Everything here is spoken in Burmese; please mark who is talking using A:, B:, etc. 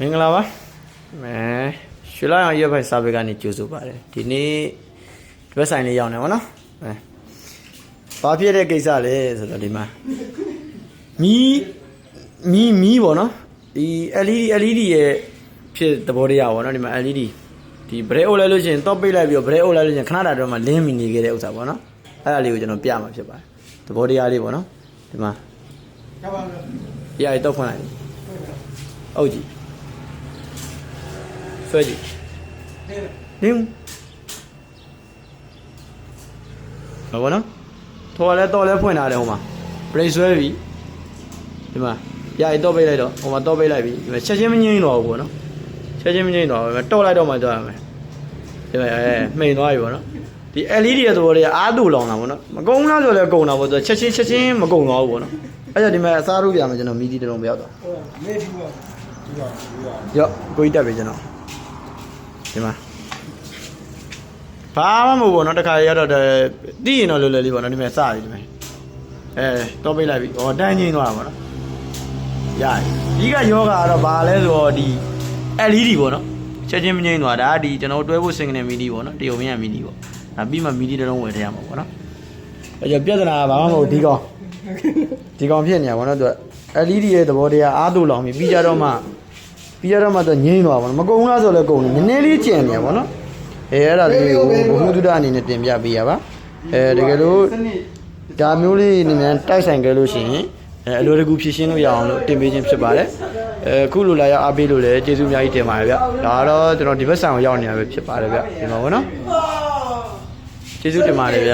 A: မင်္ဂလာပါရွှေလာအောင်ရက်ဖိုက်စာပေကနေကြိုဆိုပါတယ်ဒီနေ့ဒီဘက်ဆိုင်လေးရောက်နေပါတော့ဘာဖြစ်တဲ့ကိစ္စလဲဆိုတော့ဒီမှာမီးပေါ့နော်ဒီ LED ရဲ့ဖြစ်သဘောတရားပေါ့နော်ဒီမှာ LED ဒီ brake အုပ်လိုက်လို့ရှိရင်တော့ပိတ်လိုက်ပြီးတော့ brake အုပ်လိုက်လို့ရှိရင်ခဏတာတော့မှလင်းမိနေခဲ့တဲ့ဥစ္စာပေါ့နော်အဲ့ဒါလေးကိုကျွန်တော်ပြမှာဖြစ်ပါတယ်သဘောတရားလေးပေါ့နော်ဒီမှာရရတော့ဖွင့်လိုက်အုပ်ကြည့်ဆွဲကြည့်နင်းဘာနော်ထော်လဲတော့လဲဖွင့်လာတယ်ဟိုမှာ brake ဆွဲပြီဒီမှာရရတော့ပိတ်လိုက်တော့ဟိုမှာတော့ပိတ်လိုက်ပြီဒီမှာချက်ချင်းမငိမ့်တော့ဘူးပေါ့နော်ချက်ချင်းမငိမ့်တော့ဘူးတော့လိုက်တော့မှသွားရမယ်ဒီမှာမှိန်သွားပြီပေါ့နော်ဒီ LED ရဲ့သဘောတရားအားတူလောင်တာပေါ့နော်မကုန်းလားဆိုလဲကုန်းတာပေါ့ဆိုချက်ချင်းမကုန်းသွားဘူးပေါ့နော်အဲ့ဒါဒီမှာအစားထုတ်ပြမယ်ကျွန်တော်မီဒီတလုံးပြောက်တော့မေးဘူးရောကိုကြီးတက်ပြီကျွန်တော်ဒီမှာဘာမှမဟုတ်ပေါ့နော်တခါရတော့တီးရင်တော့လွယ်လွယ်လေးပေါ့နော်ဒီမှာစပြီဒီမှာတော့ပိတ်လိုက်ပြီဟောတန်းငိမ့်သွားတာပေါ့နော်ရတယ်ဒီကယောဂကတော့ဘာလဲဆိုတော့ဒီ LED ပေါ့နော်ချက်ချင်းမငိမ့်သွားတာဒီကျွန်တော်တွဲဖို့စင်ကနေမီဒီပေါ့နော်တရုံမင်းရမီဒီပေါ့ဒါပြီးမှမီဒီတလုံးဝယ်ထည့်ရမှာပေါ့နော်အဲ့ကျပြဿနာဘာမှမဟုတ်ဒီကောင်ဖြစ်နေရပါတော့သူ LED ရဲ့သဘောတရားအားတူလောင်ပြီပြီးကြတော့မှတော့ငိမ့်သွားပါတော့မကုန်းလားဆိုလဲကုန်းနေနည်းနည်းလေးကျန်နေရပါတော့အဲ့ဒါလေးကိုဘုဟုတုဒအနေနဲ့တင်ပြပေးရပါတကယ်လို့ဒါမျိုးလေးနည်းနည်းတိုက်ဆိုင်ကြလို့ရှိရင်အလိုတကူဖြည့်ရှင်းလို့ရအောင်လို့တင်ပေးခြင်းဖြစ်ပါတယ်ခုလိုလာရအားပေးလို့လည်းကျေးဇူးအများကြီးတင်ပါတယ်ဗျဒါကတော့ကျွန်တော်ဒီဘက်ဆန်ကိုရောက်နေတာပဲဖြစ်ပါတယ်ဗျဒီမှာပေါ့နော်ကျေးဇူးတင်ပါတယ်ဗျ